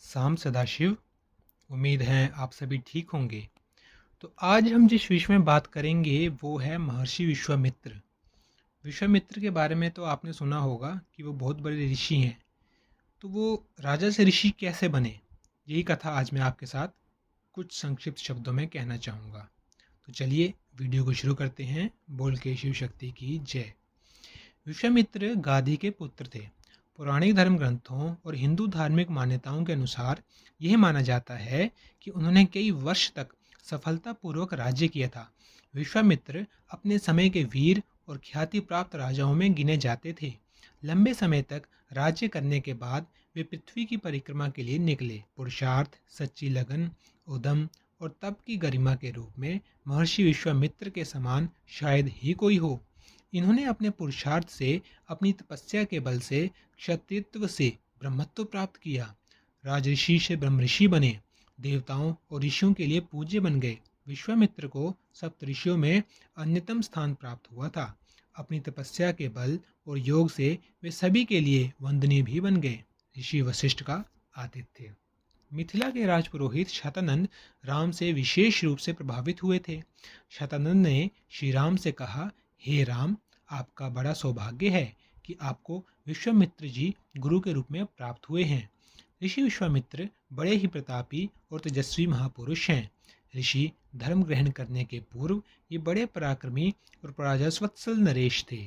साम सदाशिव। उम्मीद है आप सभी ठीक होंगे। तो आज हम जिस विषय में बात करेंगे वो है महर्षि विश्वामित्र। विश्वामित्र के बारे में तो आपने सुना होगा कि वो बहुत बड़े ऋषि हैं। तो वो राजा से ऋषि कैसे बने, यही कथा आज मैं आपके साथ कुछ संक्षिप्त शब्दों में कहना चाहूँगा। तो चलिए वीडियो को शुरू करते हैं। बोल के शिव शक्ति की जय। विश्वामित्र गाधी के पुत्र थे। पौराणिक धर्म ग्रंथों और हिंदू धार्मिक मान्यताओं के अनुसार यह माना जाता है कि उन्होंने कई वर्ष तक सफलतापूर्वक राज्य किया था। विश्वामित्र अपने समय के वीर और ख्याति प्राप्त राजाओं में गिने जाते थे। लंबे समय तक राज्य करने के बाद वे पृथ्वी की परिक्रमा के लिए निकले। पुरुषार्थ, सच्ची लगन, उद्यम और तप की गरिमा के रूप में महर्षि विश्वामित्र के समान शायद ही कोई हो। इन्होंने अपने पुरुषार्थ से, अपनी तपस्या के बल से क्षत्रियत्व से ब्रह्मत्व प्राप्त किया। राजऋषि से ब्रह्मऋषि बने, देवताओं और ऋषियों के लिए पूज्य बन गए। विश्वामित्र को सप्तऋषियों में अन्यतम स्थान प्राप्त हुआ था। अपनी तपस्या के बल और योग से वे सभी के लिए वंदनीय भी बन गए। ऋषि वशिष्ठ का आतिथ्य। मिथिला के राजपुरोहित शतानंद राम से विशेष रूप से प्रभावित हुए थे। शतानंद ने श्री राम से कहा, हे राम, आपका बड़ा सौभाग्य है कि आपको विश्वामित्र जी गुरु के रूप में प्राप्त हुए हैं। ऋषि विश्वामित्र बड़े ही प्रतापी और तेजस्वी महापुरुष हैं। ऋषि धर्म ग्रहण करने के पूर्व ये बड़े पराक्रमी और प्रजावत्सल नरेश थे।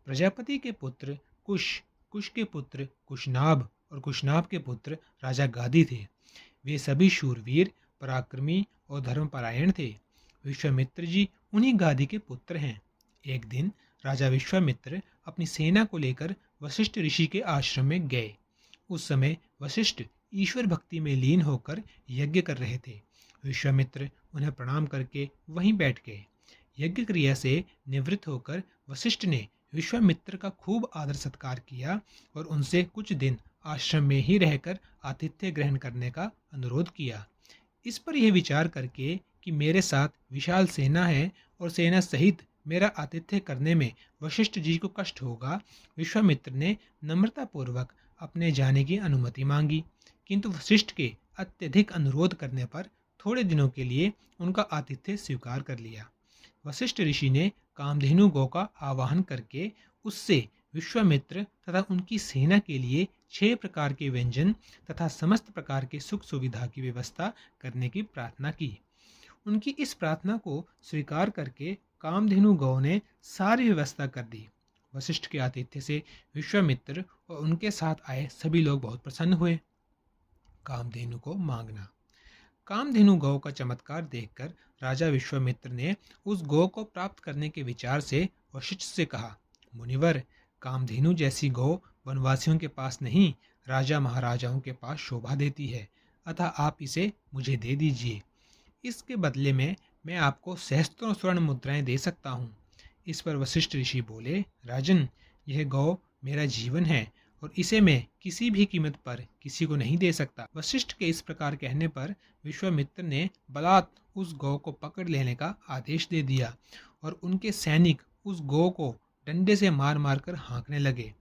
प्रजापति के पुत्र कुश, कुश के पुत्र कुशनाभ और कुशनाभ के पुत्र राजा गादी थे। वे सभी शूरवीर, पराक्रमी और धर्मपरायण थे। विश्वामित्र जी उन्हीं गादी के पुत्र हैं। एक दिन राजा विश्वामित्र अपनी सेना को लेकर वशिष्ठ ऋषि के आश्रम में गए। उस समय वशिष्ठ ईश्वर भक्ति में लीन होकर यज्ञ कर रहे थे। विश्वामित्र उन्हें प्रणाम करके वहीं बैठ गए। यज्ञ क्रिया से निवृत्त होकर वशिष्ठ ने विश्वामित्र का खूब आदर सत्कार किया और उनसे कुछ दिन आश्रम में ही रहकर आतिथ्य ग्रहण करने का अनुरोध किया। इस पर यह विचार करके कि मेरे साथ विशाल सेना है और सेना सहित मेरा आतिथ्य करने में वशिष्ठ जी को कष्ट होगा, विश्वामित्र ने नम्रतापूर्वक अपने जाने की अनुमति मांगी। किंतु वशिष्ठ के अत्यधिक अनुरोध करने पर थोड़े दिनों के लिए उनका आतिथ्य स्वीकार कर लिया। वशिष्ठ ऋषि ने कामधेनु गौ का आवाहन करके उससे विश्वामित्र तथा उनकी सेना के लिए 6 प्रकार के व्यंजन तथा समस्त प्रकार के सुख सुविधा की व्यवस्था करने की प्रार्थना की। उनकी इस प्रार्थना को स्वीकार करके कामधेनु गौ ने सारी व्यवस्था कर दी। वशिष्ठ के आतिथ्य से विश्वामित्र और उनके साथ आए सभी लोग बहुत प्रसन्न हुए। कामधेनु को मांगना। कामधेनु गौ का चमत्कार देखकर राजा विश्वामित्र ने उस गौ को प्राप्त करने के विचार से वशिष्ठ से कहा, मुनिवर, कामधेनु जैसी गौ वनवासियों के पास नहीं, राजा महाराजाओं के पास शोभा देती है, अतः आप इसे मुझे दे दीजिए। इसके बदले में मैं आपको सहस्त्रों स्वर्ण मुद्राएं दे सकता हूँ। इस पर वशिष्ठ ऋषि बोले, राजन, यह गौ मेरा जीवन है और इसे मैं किसी भी कीमत पर किसी को नहीं दे सकता। वशिष्ठ के इस प्रकार कहने पर विश्वामित्र ने बलात् उस गौ को पकड़ लेने का आदेश दे दिया और उनके सैनिक उस गौ को डंडे से मार मार कर हाँकने लगे।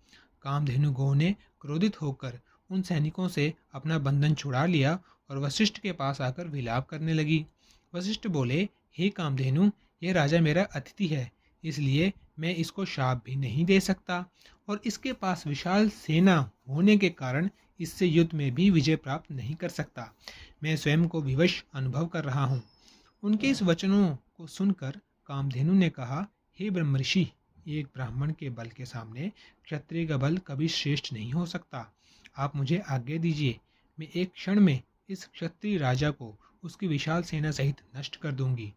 कामधेनु गौ ने क्रोधित होकर उन सैनिकों से अपना बंधन छुड़ा लिया और वशिष्ठ के पास आकर विलाप करने लगी। वशिष्ठ बोले, हे कामधेनु, यह राजा मेरा अतिथि है, इसलिए मैं इसको शाप भी नहीं दे सकता और इसके पास विशाल सेना होने के कारण इससे युद्ध में भी विजय प्राप्त नहीं कर सकता। मैं स्वयं को विवश अनुभव कर रहा हूँ। उनके इस वचनों को सुनकर कामधेनु ने कहा, हे ब्रह्मर्षि, एक ब्राह्मण के बल के सामने क्षत्रिय का बल कभी श्रेष्ठ नहीं हो सकता। आप मुझे आज्ञा दीजिए, मैं एक क्षण में इस क्षत्रिय राजा को उसकी विशाल सेना सहित नष्ट कर दूंगी।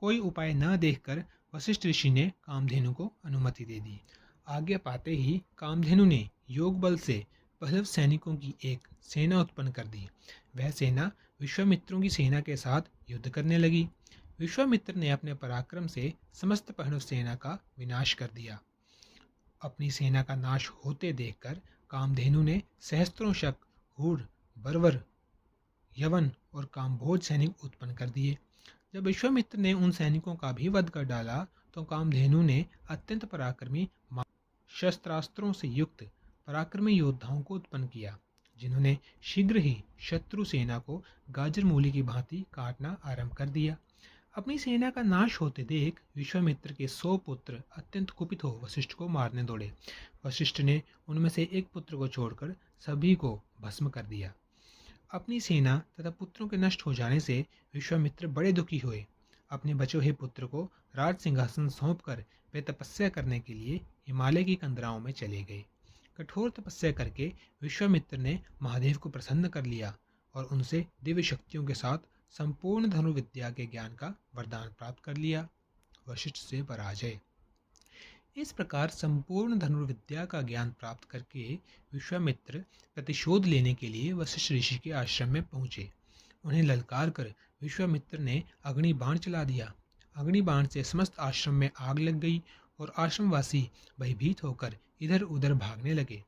कोई उपाय न देखकर वशिष्ठ ऋषि ने कामधेनु को अनुमति दे दी। आज्ञा पाते ही कामधेनु ने योग बल से पहलव सैनिकों की एक सेना उत्पन्न कर दी। वह सेना विश्वामित्रों की सेना के साथ युद्ध करने लगी। विश्वामित्र ने अपने पराक्रम से समस्त पहलव सेना का विनाश कर दिया। अपनी सेना का नाश होते देखकर कामधेनु ने सहस्त्रों शक, हूढ़, बर्वर, यवन और कामभोज सैनिक उत्पन्न कर दिए। जब विश्वामित्र ने उन सैनिकों का भी वध कर डाला तो कामधेनु ने अत्यंत पराक्रमी शस्त्रास्त्रों से युक्त पराक्रमी योद्धाओं को उत्पन्न किया। जिन्होंने शीघ्र ही शत्रु सेना को गाजर मूली की भांति काटना आरंभ कर दिया। अपनी सेना का नाश होते देख विश्वामित्र के 100 पुत्र अत्यंत कुपित हो वशिष्ठ को मारने दौड़े। वशिष्ठ ने उनमें से एक पुत्र को छोड़कर सभी को भस्म कर दिया। अपनी सेना तथा पुत्रों के नष्ट हो जाने से विश्वामित्र बड़े दुखी हुए। अपने बचे हुए पुत्र को राज सिंहासन सौंपकर वे तपस्या करने के लिए हिमालय की कंदराओं में चले गए। कठोर तपस्या करके विश्वामित्र ने महादेव को प्रसन्न कर लिया और उनसे दिव्य शक्तियों के साथ संपूर्ण धनुर्विद्या के ज्ञान का वरदान प्राप्त कर लिया। वशिष्ठ से पराजय। इस प्रकार संपूर्ण धनुर्विद्या का ज्ञान प्राप्त करके विश्वामित्र प्रतिशोध लेने के लिए वशिष्ठ ऋषि के आश्रम में पहुंचे। उन्हें ललकार कर विश्वामित्र ने अग्नि बाण चला दिया। अग्नि बाण से समस्त आश्रम में आग लग गई और आश्रमवासी भयभीत होकर इधर उधर भागने लगे।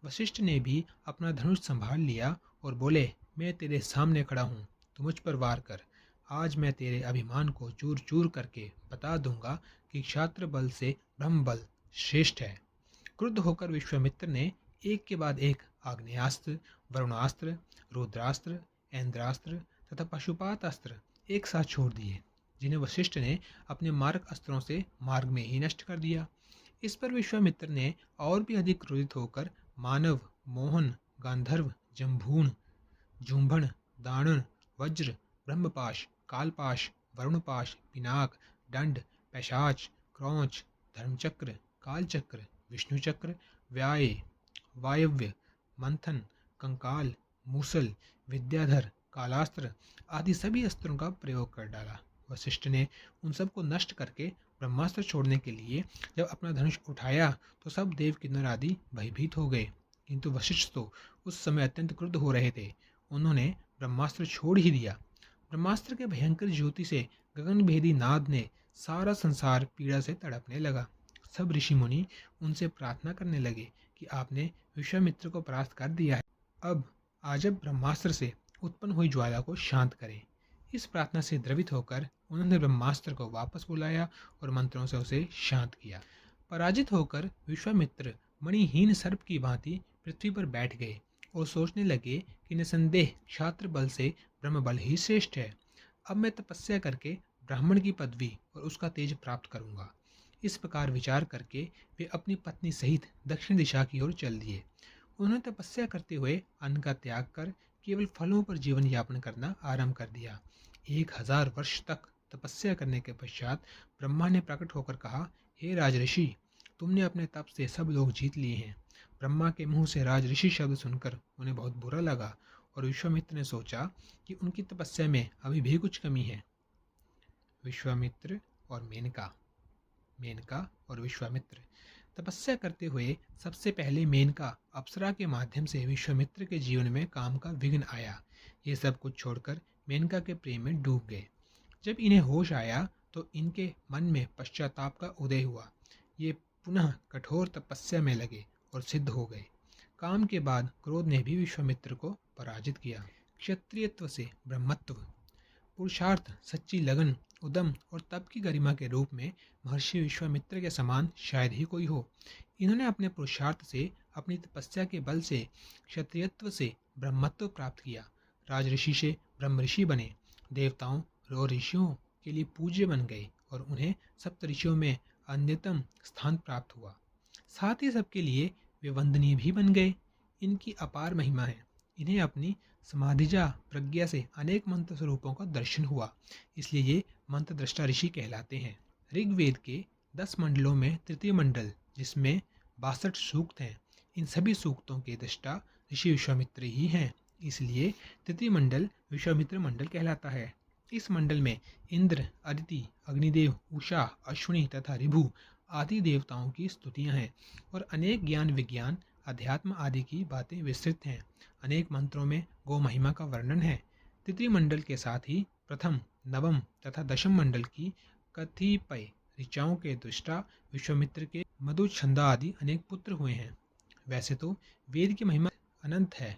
वशिष्ठ ने भी अपना धनुष संभाल लिया और बोले, मैं तेरे सामने खड़ा हूँ, तू मुझ पर वार कर। आज मैं तेरे अभिमान को चूर चूर करके बता दूंगा कि क्षात्र बल से ब्रह्म बल श्रेष्ठ है। क्रुद्ध होकर विश्वामित्र ने एक के बाद एक आग्नेयास्त्र, वरुणास्त्र, रुद्रास्त्र, ऐन्द्रास्त्र तथा पशुपात अस्त्र एक साथ छोड़ दिए, जिन्हें वशिष्ठ ने अपने मारक अस्त्रों से मार्ग में ही नष्ट कर दिया। इस पर विश्वामित्र ने और भी अधिक क्रोधित होकर मानव, मोहन, गांधर्व, जम्भून, जुम्भण, दानन, वज्र, ब्रह्मपाश, कालपाश, वरुणपाश, पिनाक, दंड, पैशाच, क्रौच, धर्मचक्र, कालचक्र, विष्णुचक्र, व्याय, वायव्य, मंथन, कंकाल, मूसल, विद्याधर, कालास्त्र आदि सभी अस्त्रों का प्रयोग कर डाला। वशिष्ठ ने उन सबको नष्ट करके ब्रह्मास्त्र छोड़ने के लिए जब अपना धनुष उठाया तो सब देव किन्नर आदि भयभीत हो गए, किंतु वशिष्ठ तो उस समय अत्यंत क्रुद्ध हो रहे थे। उन्होंने ब्रह्मास्त्र छोड़ ही दिया। ब्रह्मास्त्र के भयंकर ज्योति से गगनभेदी नाद ने सारा संसार पीड़ा से तड़पने लगा। सब ऋषि मुनि उनसे प्रार्थना करने लगे कि आपने विश्वामित्र को परास्त कर दिया है, अब आज ब्रह्मास्त्र से उत्पन्न हुई ज्वाला को शांत करें। इस प्रार्थना से द्रवित होकर उन्होंने ब्रह्मास्त्र को वापस बुलाया और मंत्रों से उसे शांत किया। पराजित होकर विश्वामित्र मणिहीन सर्प की भांति पृथ्वी पर बैठ गए और सोचने लगे कि निसंदेह क्षात्र बल से ब्रह्म बल ही श्रेष्ठ है। अब मैं तपस्या करके ब्राह्मण की पदवी और उसका तेज प्राप्त करूंगा। इस प्रकार विचार करके वे अपनी पत्नी सहित दक्षिण दिशा की ओर चल दिए। उन्होंने तपस्या करते हुए अन्न का त्याग कर केवल फलों पर जीवन यापन करना आरंभ कर दिया। 1000 वर्ष तक तपस्या करने के पश्चात ब्रह्मा ने प्रकट होकर कहा, हे राजऋषि, तुमने अपने तप से सब लोग जीत लिए हैं। ब्रह्मा के मुंह से राजऋषि शब्द सुनकर उन्हें बहुत बुरा लगा और विश्वामित्र ने सोचा कि उनकी तपस्या में अभी भी कुछ कमी है। विश्वामित्र और मेनका। मेनका और विश्वामित्र। तपस्या करते हुए सबसे पहले मेनका अप्सरा के माध्यम से विश्वामित्र के जीवन में काम का विघ्न आया। ये सब कुछ छोड़कर मेनका के प्रेम में डूब गए। जब इन्हें होश आया तो इनके मन में पश्चाताप का उदय हुआ। ये पुनः कठोर तपस्या में लगे और सिद्ध हो गए। काम के बाद क्रोध ने भी विश्वामित्र को पराजित किया। क्षत्रियत्व से ब्रह्मत्व। पुरुषार्थ, सच्ची लगन, उद्यम और तप की गरिमा के रूप में महर्षि विश्वामित्र के समान शायद ही कोई हो। इन्होंने अपने पुरुषार्थ से, अपनी तपस्या के बल से क्षत्रियत्व से ब्रह्मत्व प्राप्त किया। राजऋषि से ब्रह्म ऋषि बने, देवताओं और ऋषियों के लिए पूज्य बन गए और उन्हें सप्त ऋषियों में अन्यतम स्थान प्राप्त हुआ। साथ ही सबके लिए वे वंदनीय भी बन गए। इनकी अपार महिमा है। इन्हें अपनी समाधिजा प्रज्ञा से अनेक मंत्र स्वरूपों का दर्शन हुआ, इसलिए ये मंत्र दृष्टा ऋषि कहलाते हैं। ऋग्वेद के 10 मंडलों में तृतीय मंडल, जिसमें 62 सूक्त हैं, इन सभी सूक्तों के दृष्टा ऋषि विश्वामित्र ही हैं, इसलिए तृतीय मंडल विश्वामित्र मंडल कहलाता है। इस मंडल में इंद्र, अदिति, अग्निदेव, उषा, अश्विनी तथा ऋभु आदि देवताओं की स्तुतियां हैं और अनेक ज्ञान, विज्ञान, अध्यात्म आदि की बातें विस्तृत हैं। अनेक मंत्रों में गौ महिमा का वर्णन है। तृतीय मंडल के साथ ही प्रथम, नवम तथा दशम मंडल की कतिपय ऋचाओं के दृष्टा विश्वामित्र के मधु, छंदा आदि अनेक पुत्र हुए हैं। वैसे तो वेद की महिमा अनंत है,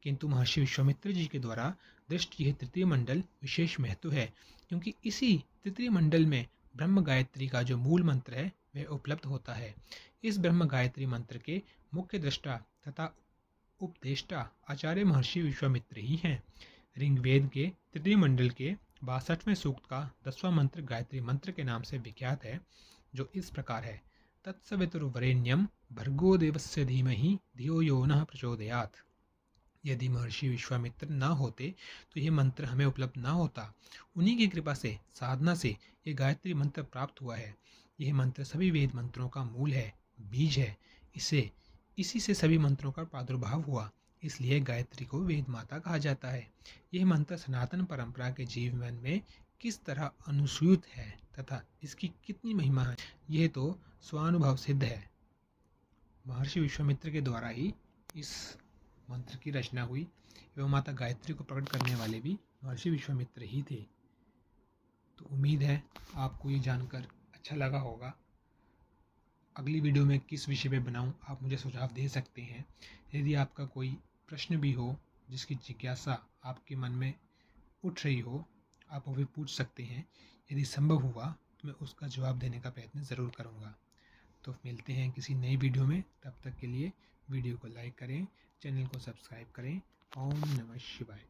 किंतु महर्षि विश्वामित्र जी के द्वारा दृष्ट यह तृतीय मंडल विशेष महत्व है, क्योंकि इसी तृतीय मंडल में ब्रह्म गायत्री का जो मूल मंत्र है वह उपलब्ध होता है। इस ब्रह्म गायत्री मंत्र के मुख्य दृष्टा तथा उपदेष्टा आचार्य महर्षि विश्वामित्र ही हैं। ऋग्वेद के तृतीय मंडल के 62वें सूक्त का 10वां मंत्र गायत्री मंत्र के नाम से विख्यात है, जो इस प्रकार है: तत्सवितुर्वरेण्यं भर्गो देवस्य धीमहि धियो यो नः प्रचोदयात्। यदि महर्षि विश्वामित्र न होते तो यह मंत्र हमें उपलब्ध न होता। उन्हीं की कृपा से, साधना से ये गायत्री मंत्र प्राप्त हुआ है। यह मंत्र सभी वेद मंत्रों का मूल है, बीज है। इसी से सभी मंत्रों का प्रादुर्भाव हुआ, इसलिए गायत्री को वेद माता कहा जाता है। यह मंत्र सनातन परंपरा के जीवन में किस तरह अनुसूत है तथा इसकी कितनी महिमा है, यह तो स्वानुभव सिद्ध है। महर्षि विश्वामित्र के द्वारा ही इस मंत्र की रचना हुई एवं माता गायत्री को प्रकट करने वाले भी महर्षि विश्वामित्र ही थे। तो उम्मीद है आपको ये जानकर अच्छा लगा होगा। अगली वीडियो में किस विषय पे बनाऊं, आप मुझे सुझाव दे सकते हैं। यदि आपका कोई प्रश्न भी हो जिसकी जिज्ञासा आपके मन में उठ रही हो, आप वो भी पूछ सकते हैं। यदि संभव हुआ तो मैं उसका जवाब देने का प्रयत्न ज़रूर करूँगा। तो मिलते हैं किसी नई वीडियो में। तब तक के लिए वीडियो को लाइक करें, चैनल को सब्सक्राइब करें। ओम नमः शिवाय।